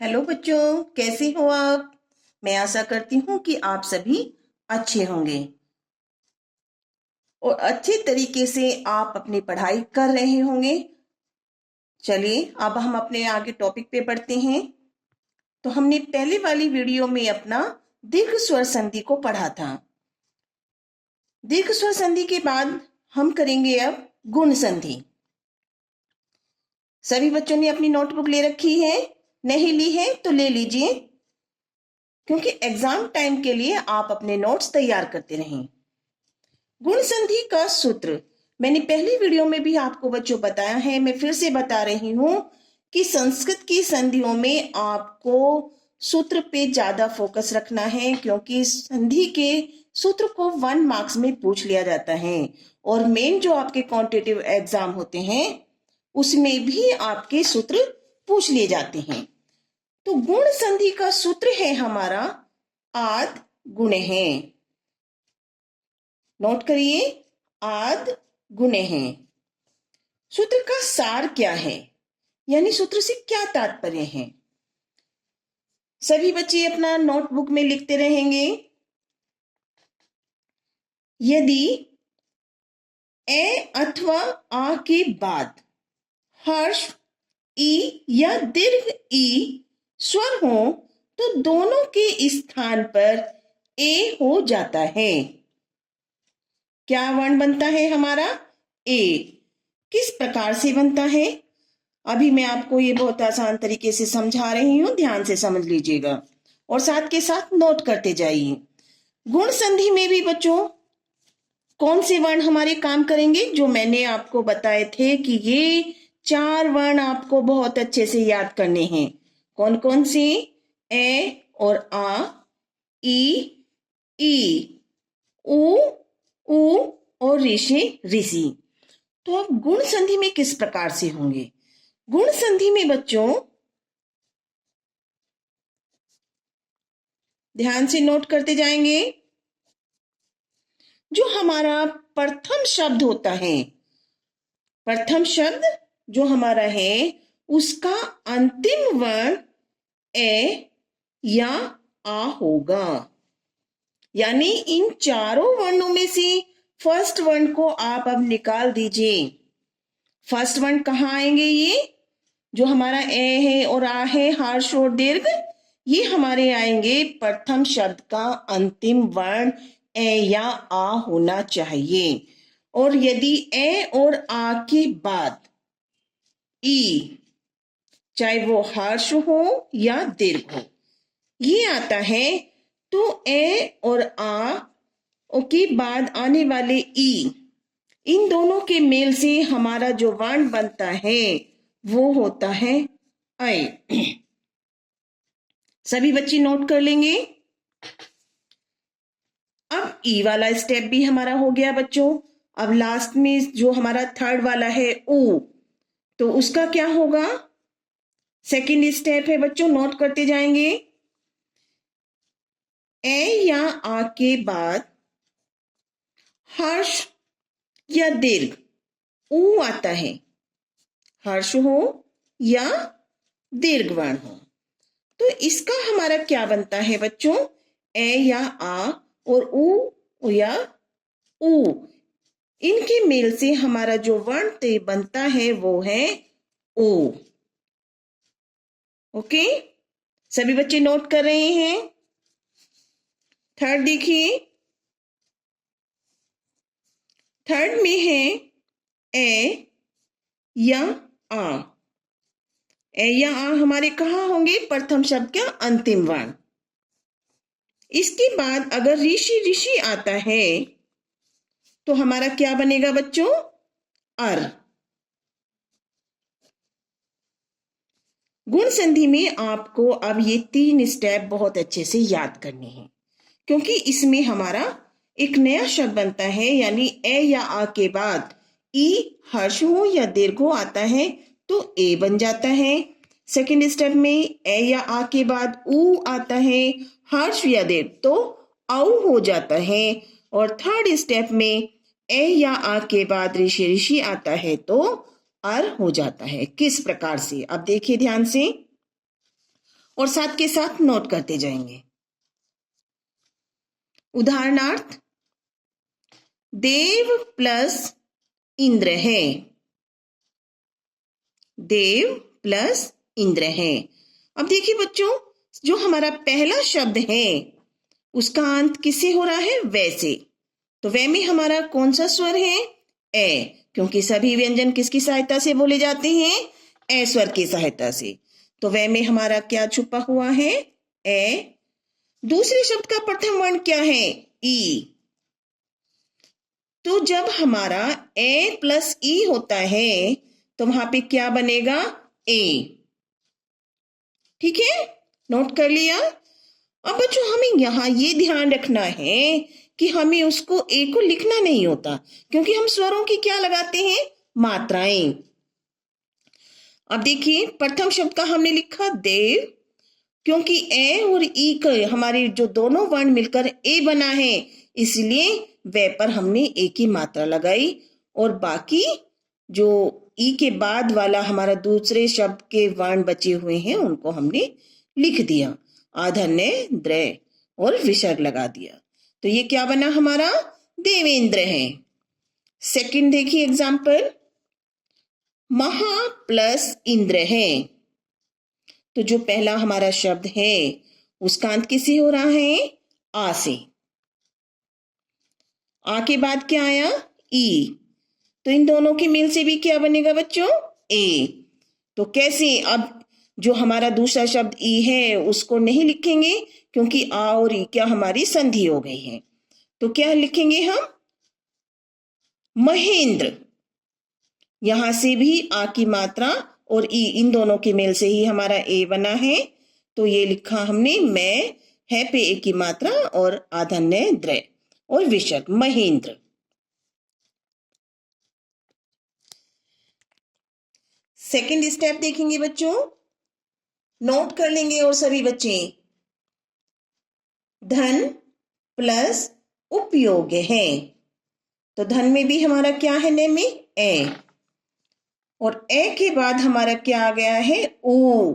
Hello बच्चों, कैसे हो आप। मैं आशा करती हूँ कि आप सभी अच्छे होंगे और अच्छे तरीके से आप अपनी पढ़ाई कर रहे होंगे। चलिए अब हम अपने आगे टॉपिक पे बढ़ते हैं। तो हमने पहले वाली वीडियो में अपना दीर्घ स्वर संधि को पढ़ा था। दीर्घ स्वर संधि के बाद हम करेंगे अब गुण संधि। सभी बच्चों ने अपनी नोटबुक ले रखी है? नहीं ली है तो ले लीजिए, क्योंकि एग्जाम टाइम के लिए आप अपने नोट्स तैयार करते रहें। गुण संधि का सूत्र मैंने पहली वीडियो में भी आपको बच्चों बताया है, मैं फिर से बता रही हूं कि संस्कृत की संधियों में आपको सूत्र पे ज्यादा फोकस रखना है, क्योंकि संधि के सूत्र को 1 मार्क्स में पूछ लिया जाता है और मेन जो आपके कॉम्पिटिटिव एग्जाम होते हैं उसमें भी आपके सूत्र पूछ लिए जाते हैं। तो गुण संधि का सूत्र है हमारा आद गुणे हैं। नोट करिए, आद गुणे हैं। सूत्र का सार क्या है, यानी सूत्र से क्या तात्पर्य है। सभी बच्चे अपना नोटबुक में लिखते रहेंगे। यदि ए अथवा आ के बाद हर्ष ई या दीर्घ ई स्वर हो तो दोनों के स्थान पर ए हो जाता है। क्या वर्ण बनता है हमारा? ए। किस प्रकार से बनता है, अभी मैं आपको ये बहुत आसान तरीके से समझा रही हूं, ध्यान से समझ लीजिएगा और साथ के साथ नोट करते जाइए। गुण संधि में भी बच्चों कौन से वर्ण हमारे काम करेंगे, जो मैंने आपको बताए थे कि ये 4 वर्ण आपको बहुत अच्छे से याद करने हैं। कौन कौन से? ए और आ, ई, उ, और ऋषि ऋषि। तो अब गुण संधि में किस प्रकार से होंगे? गुण संधि में बच्चों ध्यान से नोट करते जाएंगे। जो हमारा प्रथम शब्द होता है, प्रथम शब्द जो हमारा है उसका अंतिम वर्ण ए या आ होगा। यानी इन चारों वर्णों में से फर्स्ट वर्ण को आप अब निकाल दीजिए। फर्स्ट वर्ण कहाँ आएंगे? ये जो हमारा ए है और आ है, हर्ष और दीर्घ, ये हमारे आएंगे प्रथम शब्द का अंतिम वर्ण ए या आ होना चाहिए। और यदि ए और आ के बाद ई, चाहे वो हर्ष हो या दीर्घ हो, ये आता है, तो ए और आ के बाद आने वाले ई, इन दोनों के मेल से हमारा जो वर्ण बनता है वो होता है ऐ। सभी बच्चे नोट कर लेंगे। अब ई वाला स्टेप भी हमारा हो गया बच्चों। अब लास्ट में जो हमारा थर्ड वाला है ऊ, तो उसका क्या होगा? सेकंड स्टेप है बच्चों, नोट करते जाएंगे। ए या आ के बाद हर्ष या दीर्घ ऊ आता है, हर्ष हो या दीर्घ वर्ण हो, तो इसका हमारा क्या बनता है बच्चों? ए या आ और ऊ या ऊ, इनके मेल से हमारा जो वर्ण बनता है वो है ओ। ओके, सभी बच्चे नोट कर रहे हैं। थर्ड देखिए, थर्ड में है ए या आ। ए या आ हमारे कहाँ होंगे? प्रथम शब्द का अंतिम वर्ण। इसके बाद अगर ऋषि ऋषि आता है तो हमारा क्या बनेगा बच्चों? अर। गुण संधि में आपको अब ये 3 स्टेप बहुत अच्छे से याद करने हैं, क्योंकि इसमें हमारा एक नया शब्द बनता है, यानी ए या आ के बाद ई हर्ष हो या दीर्घ हो आता है तो ए बन जाता है। सेकंड स्टेप में ए या आ के बाद ऊ आता है, हर्ष या दीर्घ, तो औ हो जाता है। और थर्ड स्टेप में ए या आ के बाद ऋषि ऋषि आता है तो अर हो जाता है। किस प्रकार से? अब देखिए ध्यान से। और साथ के साथ नोट करते जाएंगे। उदाहरणार्थ, देव प्लस इंद्र है। देव प्लस इंद्र है। अब देखिए बच्चों, जो हमारा पहला शब्द है उसका अंत किससे हो रहा है? वै से। तो वै में हमारा कौन सा स्वर है? ए, क्योंकि सभी व्यंजन किसकी सहायता से बोले जाते हैं? ए स्वर की सहायता से। तो वै में हमारा क्या छुपा हुआ है? ए। दूसरे शब्द का प्रथम वर्ण क्या है? ई। तो जब हमारा ए प्लस ई होता है तो वहां पे क्या बनेगा? ए। ठीक है, नोट कर लिया। अब बच्चों हमें यहाँ ये ध्यान रखना है कि हमें उसको ए को लिखना नहीं होता, क्योंकि हम स्वरों की क्या लगाते हैं? मात्राएं। अब देखिए, प्रथम शब्द का हमने लिखा देव, क्योंकि ए और ई के हमारे जो दोनों वर्ण मिलकर ए बना है, इसलिए वे पर हमने ए की मात्रा लगाई, और बाकी जो ई के बाद वाला हमारा दूसरे शब्द के वर्ण बचे हुए हैं उनको हमने लिख दिया, आधन्य, द्रय और विसर्ग लगा दिया। तो ये क्या बना हमारा? देवेंद्र है। सेकंड देखिए एग्जाम्पल, महा प्लस इंद्र है। तो जो पहला हमारा शब्द है उसका अंत किससे हो रहा है? आ से। आ के बाद क्या आया? ई। तो इन दोनों के मेल से भी क्या बनेगा बच्चों? ए। तो कैसे? अब जो हमारा दूसरा शब्द ई है उसको नहीं लिखेंगे, क्योंकि आ और ई क्या हमारी संधि हो गई है। तो क्या लिखेंगे हम? महेंद्र। यहां से भी आ की मात्रा और ई, इन दोनों के मेल से ही हमारा ए बना है। तो ये लिखा हमने मैं, है पे ए की मात्रा और आधन्य, द्रय और विसर्ग, महेंद्र। सेकंड स्टेप देखेंगे बच्चों, नोट कर लेंगे और सभी बच्चे। धन प्लस उपयोग है। तो धन में भी हमारा क्या है? ने में ए, और ए के बाद हमारा क्या आ गया है? ऊ।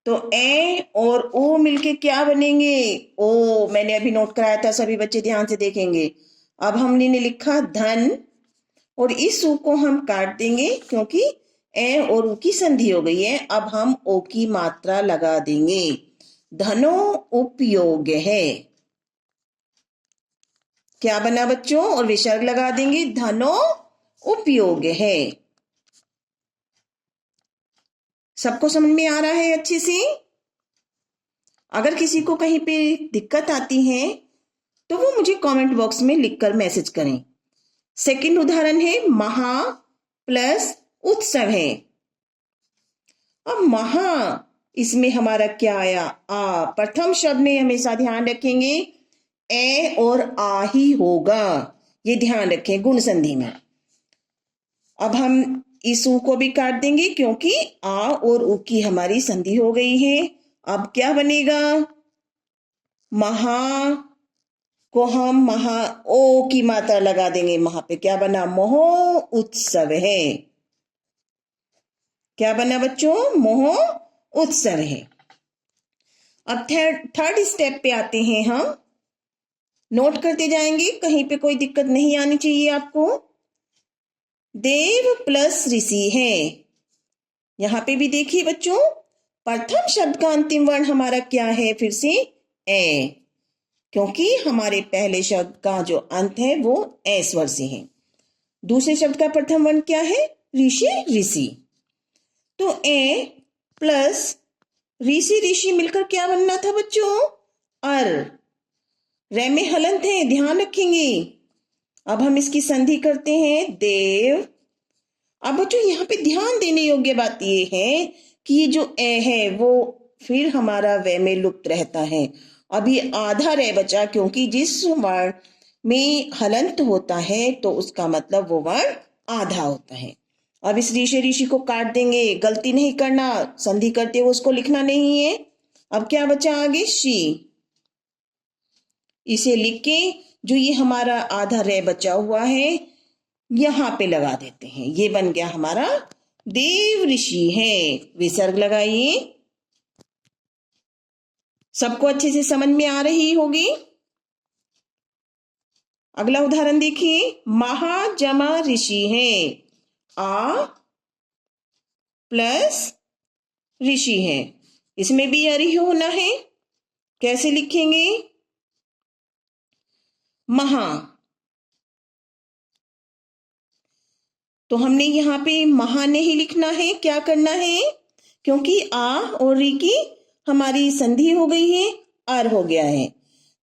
तो ए और ओ मिलके क्या बनेंगे? ओ। मैंने अभी नोट कराया था, सभी बच्चे ध्यान से देखेंगे। अब हमने लिखा धन, और इस ऊ को हम काट देंगे क्योंकि ए और ऊ की संधि हो गई है। अब हम ओ की मात्रा लगा देंगे, धनो उपयोग है। क्या बना बच्चों? और विसर्ग लगा देंगे, धनो उपयोग है। सबको समझ में आ रहा है अच्छे से? अगर किसी को कहीं पे दिक्कत आती है तो वो मुझे कमेंट बॉक्स में लिखकर मैसेज करें। सेकंड उदाहरण है महा प्लस उत्सव है। अब महा, इसमें हमारा क्या आया? आ। प्रथम शब्द में हमेशा ध्यान रखेंगे ए और आ ही होगा, ये ध्यान रखें गुण संधि में। अब हम इस ऊ को भी काट देंगे क्योंकि आ और ऊ की हमारी संधि हो गई है। अब क्या बनेगा? महा को हम महा ओ की मात्रा लगा देंगे, महा पे क्या बना? मोह उत्सव है। क्या बना बच्चों? मोह उत्सव है। अब थर्ड स्टेप पे आते हैं हम, नोट करते जाएंगे, कहीं पे कोई दिक्कत नहीं आनी चाहिए आपको। देव प्लस ऋषि है। यहां पे भी देखिए बच्चों, प्रथम शब्द का अंतिम वर्ण हमारा क्या है? फिर से ए, क्योंकि हमारे पहले शब्द का जो अंत है वो ए स्वर से है। दूसरे शब्द का प्रथम वर्ण क्या है? ऋषि, ऋषि। तो ए प्लस ऋषि, ऋषि मिलकर क्या बनना था बच्चों? अर। रे में हलंत है, ध्यान रखेंगे। अब हम इसकी संधि करते हैं, देव। अब बच्चों यहाँ पे ध्यान देने योग्य बात ये है कि ये जो ए है वो फिर हमारा वे में लुप्त रहता है। अभी आधा रे बचा, क्योंकि जिस वर्ण में हलंत होता है तो उसका मतलब वो वर्ण आधा होता है। अब इस ऋषि, ऋषि को काट देंगे, गलती नहीं करना, संधि करते हुए उसको लिखना नहीं है। अब क्या बचा आगे? शी। इसे लिख के जो ये हमारा आधा रे बचा हुआ है यहां पे लगा देते हैं, ये बन गया हमारा देव ऋषि है। विसर्ग लगाइए। सबको अच्छे से समझ में आ रही होगी। अगला उदाहरण देखिए, महा जमा ऋषि है। आ प्लस ऋषि है, इसमें भी अरिह होना है। कैसे लिखेंगे? महा, तो हमने यहाँ पे महा नहीं लिखना है। क्या करना है? क्योंकि आ और री की हमारी संधि हो गई है, आर हो गया है,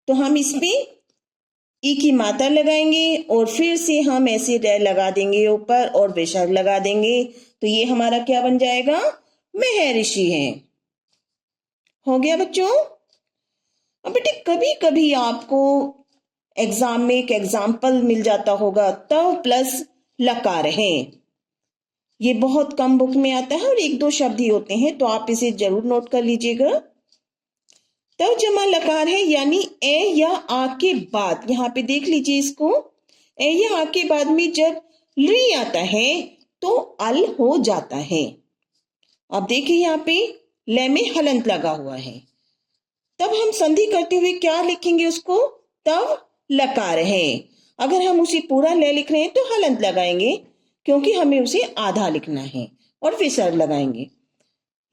तो हम इसमें ई की मात्रा लगाएंगे और फिर से हम ऐसे रे लगा देंगे ऊपर और विसर्ग लगा देंगे। तो ये हमारा क्या बन जाएगा? महर्षि है। हो गया बच्चों। अब बेटे कभी कभी आपको एग्जाम में एक एग्जाम्पल मिल जाता होगा, तव प्लस लकार है। ये बहुत कम बुक में आता है और एक दो शब्द ही होते हैं, तो आप इसे जरूर नोट कर लीजिएगा। तव जमा लकार है, यानी ए या आ के बाद, यहाँ पे देख लीजिए इसको, ए या आ के बाद में जब ली आता है तो अल हो जाता है। अब देखिए यहाँ पे ले में हलंत लगा हुआ है, तब हम संधि करते हुए क्या लिखेंगे उसको? तव लकार है। अगर हम उसे पूरा ले लिख रहे हैं तो हलंत लगाएंगे, क्योंकि हमें उसे आधा लिखना है, और विसर्ग लगाएंगे।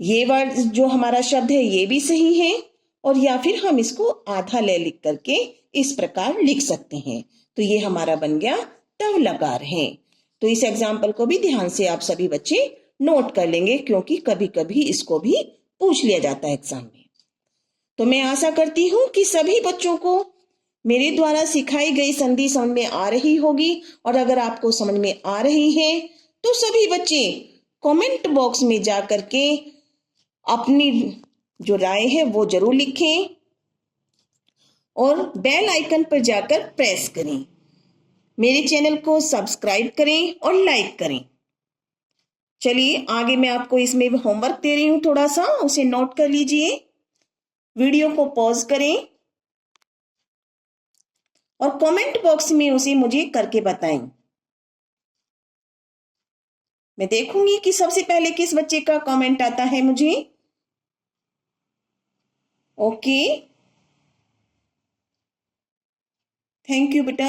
ये वर्ड जो हमारा शब्द है ये भी सही है, और या फिर हम इसको आधा ले लिख करके इस प्रकार लिख सकते हैं। तो ये हमारा बन गया तव लकार है। तो इस एग्जाम्पल को भी ध्यान से आप सभी बच्चे नोट कर लेंगे, क्योंकि कभी कभी इसको भी पूछ लिया जाता है एग्जाम में। तो मैं आशा करती हूं कि सभी बच्चों को मेरे द्वारा सिखाई गई संधि समझ में आ रही होगी, और अगर आपको समझ में आ रही है तो सभी बच्चे कमेंट बॉक्स में जा करके अपनी जो राय है वो जरूर लिखें और बेल आइकन पर जाकर प्रेस करें। मेरे चैनल को सब्सक्राइब करें और लाइक करें। चलिए आगे मैं आपको इसमें होमवर्क दे रही हूं, थोड़ा सा उसे नोट कर लीजिए। वीडियो को पॉज करें और कमेंट बॉक्स में उसे मुझे करके बताएं। मैं देखूंगी कि सबसे पहले किस बच्चे का कमेंट आता है मुझे। ओके, थैंक यू बेटा।